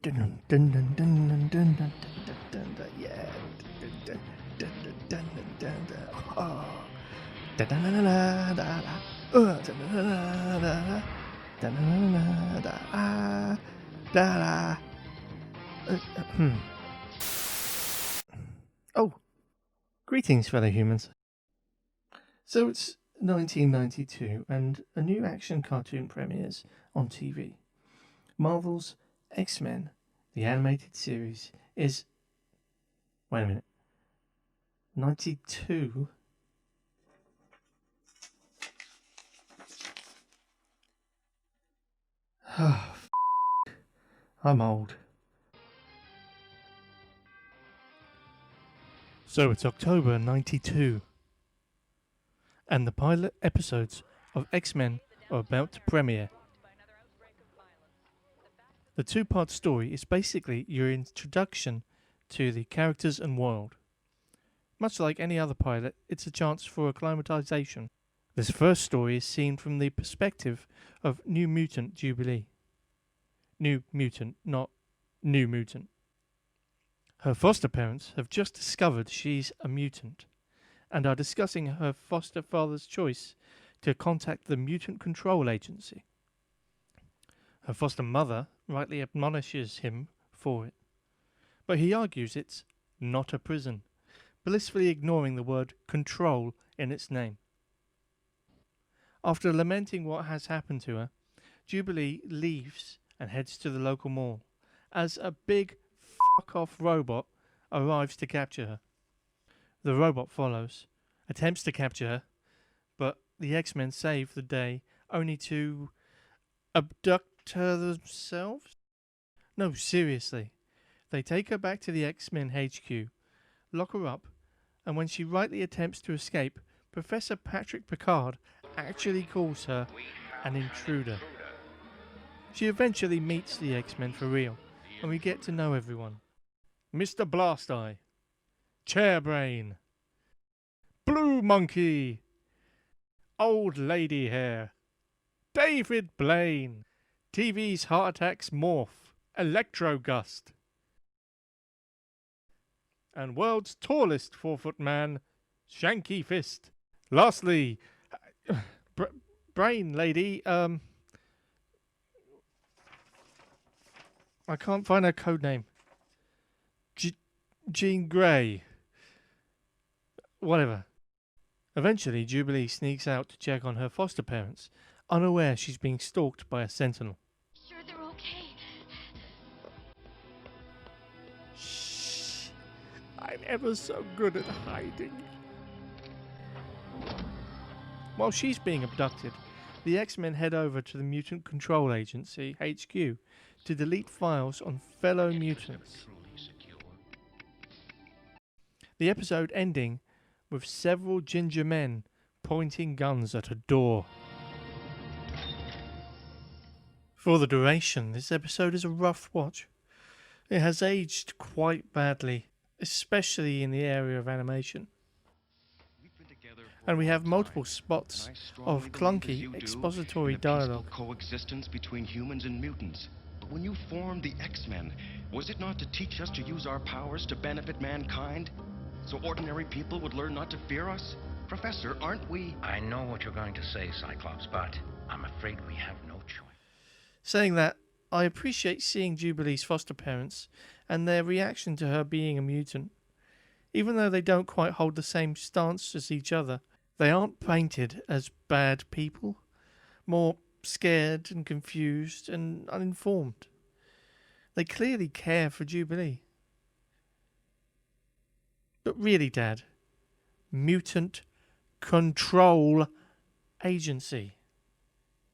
Dun, dun, dun, dun, dun, dun, dun, dun, dun, dun, yeah. Dun, dun, dun, dun, dun, dun, dun. Oh. Da, da, da, da, da, da. Da, da, da, da, da. Da, da, da, da, da, da. Oh, greetings, fellow humans. So it's 1992, and a new action cartoon premieres on TV. Marvel's X-Men, the animated series, is... Wait a minute. 92? Oh, I'm old. So it's October 92, and the pilot episodes of X-Men are about to premiere. The two-part story is basically your introduction to the characters and world. Much like any other pilot, it's a chance for acclimatization. This first story is seen from the perspective of New Mutant Jubilee. New Mutant, not New Mutant. Her foster parents have just discovered she's a mutant and are discussing her foster father's choice to contact the Mutant Control Agency. Her foster mother rightly admonishes him for it, but he argues it's not a prison, blissfully ignoring the word control in its name. After lamenting what has happened to her, Jubilee leaves and heads to the local mall as a big fuck-off robot arrives to capture her. The robot follows, attempts to capture her, but the X-Men save the day only to abduct her themselves? No, seriously. They take her back to the X-Men HQ, lock her up, and when she rightly attempts to escape, Professor Patrick Picard actually calls her an intruder. She eventually meets the X-Men for real, and we get to know everyone. Mr. Blast Eye, Chairbrain, Blue Monkey, Old Lady Hair, David Blaine, TV's Heart Attacks Morph, Electro Gust, and world's tallest 4-foot man, Shanky Fist. Lastly, Brain Lady, I can't find her code name. Jean Grey. Whatever. Eventually, Jubilee sneaks out to check on her foster parents, unaware she's being stalked by a sentinel. Sure they're okay. Shh. I'm ever so good at hiding. While she's being abducted, the X-Men head over to the Mutant Control Agency, HQ, to delete files on fellow mutants. The episode ending with several ginger men pointing guns at a door. For the duration, this episode is a rough watch. It has aged quite badly, especially in the area of animation. And we have multiple spots of clunky expository dialogue. Coexistence between humans and mutants. But when you formed the X-Men, was it not to teach us to use our powers to benefit mankind? So ordinary people would learn not to fear us? Professor, aren't we? I know what you're going to say, Cyclops, but I'm afraid we have no choice. Saying that, I appreciate seeing Jubilee's foster parents and their reaction to her being a mutant. Even though they don't quite hold the same stance as each other, they aren't painted as bad people, more scared and confused and uninformed. They clearly care for Jubilee. But really, Dad, Mutant Control Agency.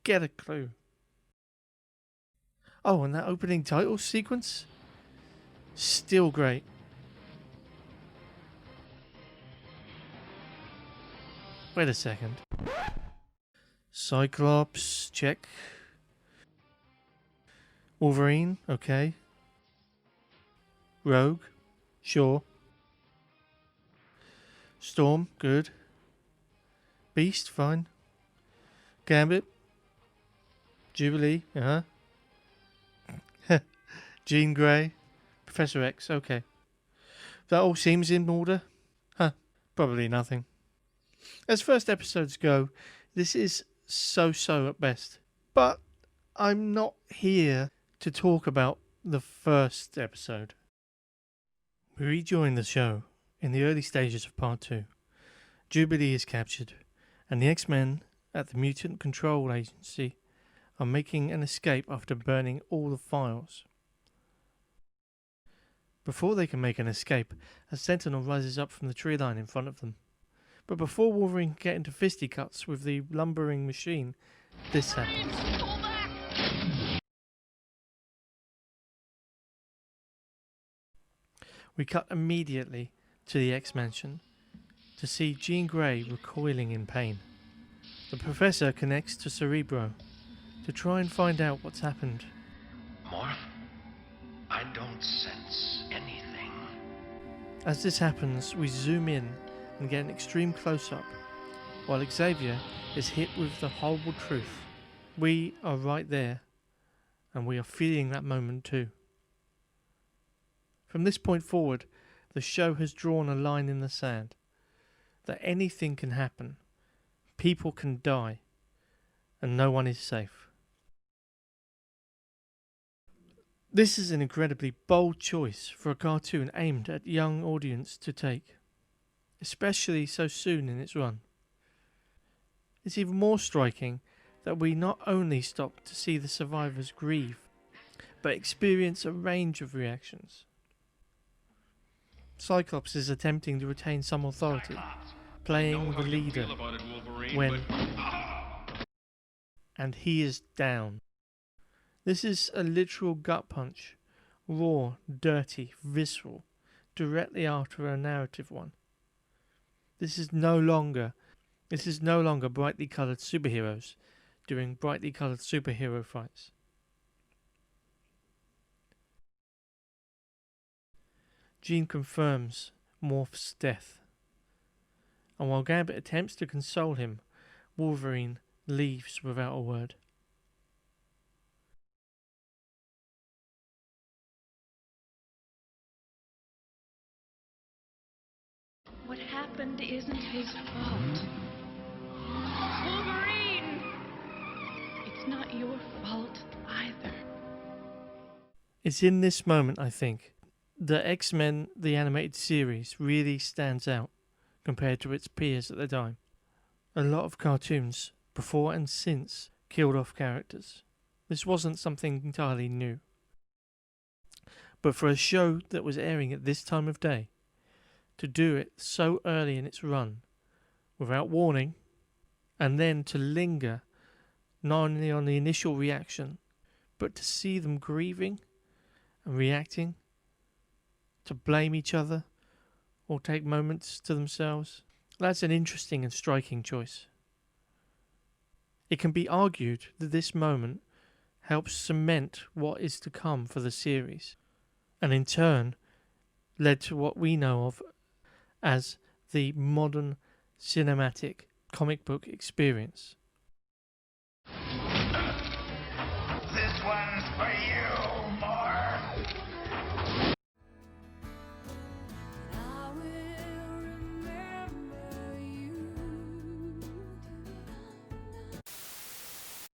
Get a clue. Oh, and that opening title sequence? Still great. Wait a second. Cyclops, check. Wolverine, okay. Rogue, sure. Storm, good. Beast, fine. Gambit. Jubilee, Jean Grey, Professor X, okay. That all seems in order? Huh, probably nothing. As first episodes go, this is so-so at best. But I'm not here to talk about the first episode. We rejoin the show in the early stages of Part 2. Jubilee is captured, and the X-Men at the Mutant Control Agency are making an escape after burning all the files. Before they can make an escape, a sentinel rises up from the tree line in front of them. But before Wolverine can get into fisticuffs with the lumbering machine, this happens. We cut immediately to the X-Mansion to see Jean Grey recoiling in pain. The Professor connects to Cerebro to try and find out what's happened. Morph? I don't sense anything. As this happens, we zoom in and get an extreme close-up, while Xavier is hit with the horrible truth. We are right there, and we are feeling that moment too. From this point forward, the show has drawn a line in the sand, that anything can happen, people can die, and no one is safe. This is an incredibly bold choice for a cartoon aimed at young audience to take, especially so soon in its run. It's even more striking that we not only stop to see the survivors grieve, but experience a range of reactions. Cyclops is attempting to retain some authority, playing the leader when... and he is down. This is a literal gut punch, raw, dirty, visceral, directly after a narrative one. This is no longer brightly coloured superheroes doing brightly coloured superhero fights. Jean confirms Morph's death, and while Gambit attempts to console him, Wolverine leaves without a word. What happened isn't his fault. Wolverine! It's not your fault either. It's in this moment, I think, that X-Men, the animated series, really stands out compared to its peers at the time. A lot of cartoons, before and since, killed off characters. This wasn't something entirely new. But for a show that was airing at this time of day, to do it so early in its run, without warning, and then to linger not only on the initial reaction, but to see them grieving and reacting, to blame each other or take moments to themselves, that's an interesting and striking choice. It can be argued that this moment helps cement what is to come for the series, and in turn led to what we know of as the modern cinematic comic book experience.